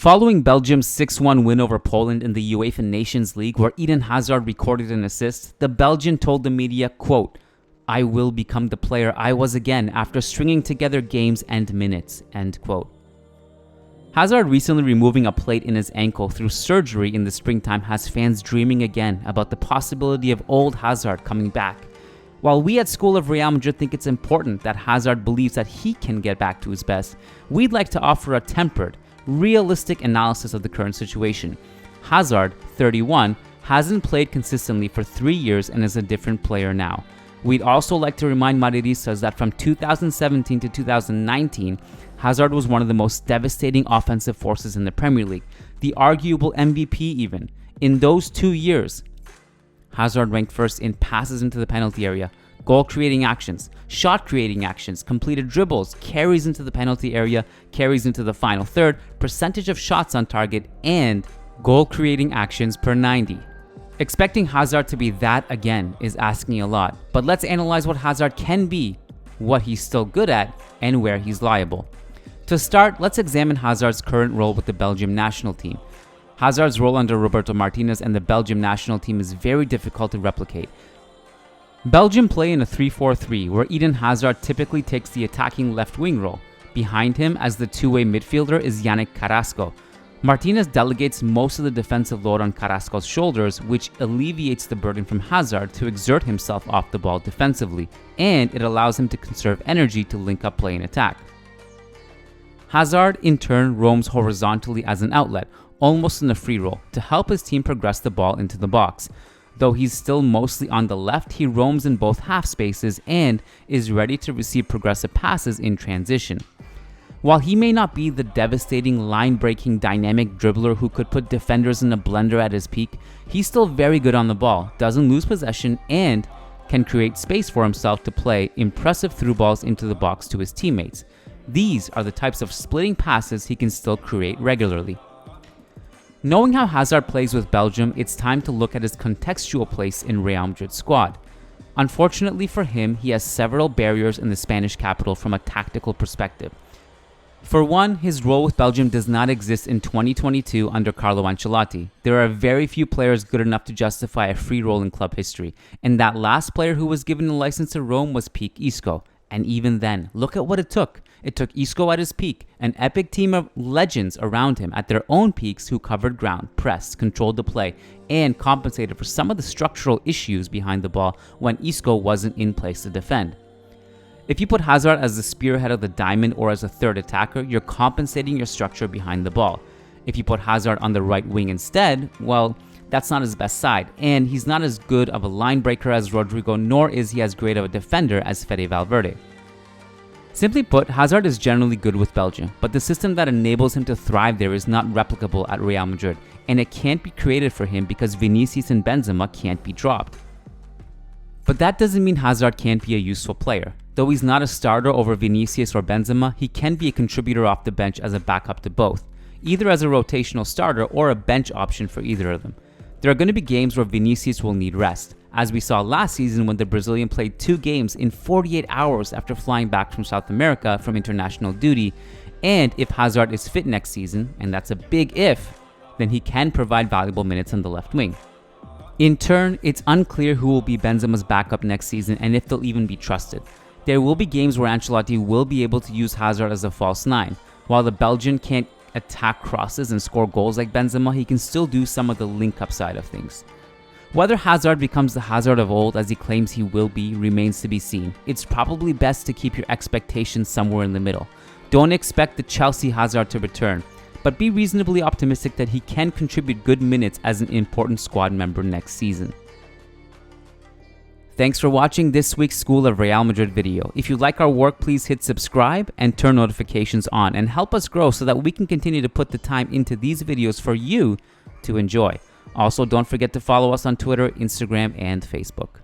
Following Belgium's 6-1 win over Poland in the UEFA Nations League, where Eden Hazard recorded an assist, the Belgian told the media, quote, "I will become the player I was again after stringing together games and minutes," end quote. Hazard recently removing a plate in his ankle through surgery in the springtime has fans dreaming again about the possibility of old Hazard coming back. While we at School of Real Madrid think it's important that Hazard believes that he can get back to his best, we'd like to offer a tempered, realistic analysis of the current situation. Hazard, 31, hasn't played consistently for 3 years and is a different player now. We'd also like to remind Madridistas that from 2017 to 2019, Hazard was one of the most devastating offensive forces in the Premier League, the arguable MVP even. In those 2 years, Hazard ranked first in passes into the penalty area, goal-creating actions, shot-creating actions, completed dribbles, carries into the penalty area, carries into the final third, percentage of shots on target, and goal-creating actions per 90. Expecting Hazard to be that again is asking a lot, but let's analyze what Hazard can be, what he's still good at, and where he's liable. To start, let's examine Hazard's current role with the Belgium national team. Hazard's role under Roberto Martinez and the Belgium national team is very difficult to replicate. Belgium play in a 3-4-3, where Eden Hazard typically takes the attacking left wing role. Behind him as the two-way midfielder is Yannick Carrasco. Martinez delegates most of the defensive load on Carrasco's shoulders, which alleviates the burden from Hazard to exert himself off the ball defensively, and it allows him to conserve energy to link up play and attack. Hazard, in turn, roams horizontally as an outlet, almost in a free role, to help his team progress the ball into the box. Though he's still mostly on the left, he roams in both half spaces and is ready to receive progressive passes in transition. While he may not be the devastating, line-breaking, dynamic dribbler who could put defenders in a blender at his peak, he's still very good on the ball, doesn't lose possession, and can create space for himself to play impressive through balls into the box to his teammates. These are the types of splitting passes he can still create regularly. Knowing how Hazard plays with Belgium, it's time to look at his contextual place in Real Madrid's squad. Unfortunately for him, he has several barriers in the Spanish capital from a tactical perspective. For one, his role with Belgium does not exist in 2022 under Carlo Ancelotti. There are very few players good enough to justify a free role in club history, and that last player who was given a license to roam was Peak Isco. And even then, look at what it took. It took Isco at his peak, an epic team of legends around him at their own peaks who covered ground, pressed, controlled the play, and compensated for some of the structural issues behind the ball when Isco wasn't in place to defend. If you put Hazard as the spearhead of the diamond or as a third attacker, you're compensating your structure behind the ball. If you put Hazard on the right wing instead, well, that's not his best side, and he's not as good of a line breaker as Rodrigo, nor is he as great of a defender as Fede Valverde. Simply put, Hazard is generally good with Belgium, but the system that enables him to thrive there is not replicable at Real Madrid, and it can't be created for him because Vinicius and Benzema can't be dropped. But that doesn't mean Hazard can't be a useful player. Though he's not a starter over Vinicius or Benzema, he can be a contributor off the bench as a backup to both, either as a rotational starter or a bench option for either of them. There are going to be games where Vinicius will need rest, as we saw last season when the Brazilian played 2 games in 48 hours after flying back from South America from international duty, and if Hazard is fit next season, and that's a big if, then he can provide valuable minutes on the left wing. In turn, it's unclear who will be Benzema's backup next season and if they'll even be trusted. There will be games where Ancelotti will be able to use Hazard as a false 9. While the Belgian can't attack crosses and score goals like Benzema, he can still do some of the link-up side of things. Whether Hazard becomes the Hazard of old as he claims he will be remains to be seen. It's probably best to keep your expectations somewhere in the middle. Don't expect the Chelsea Hazard to return, but be reasonably optimistic that he can contribute good minutes as an important squad member next season. Thanks for watching this week's School of Real Madrid video. If you like our work, please hit subscribe and turn notifications on and help us grow so that we can continue to put the time into these videos for you to enjoy. Also, don't forget to follow us on Twitter, Instagram, and Facebook.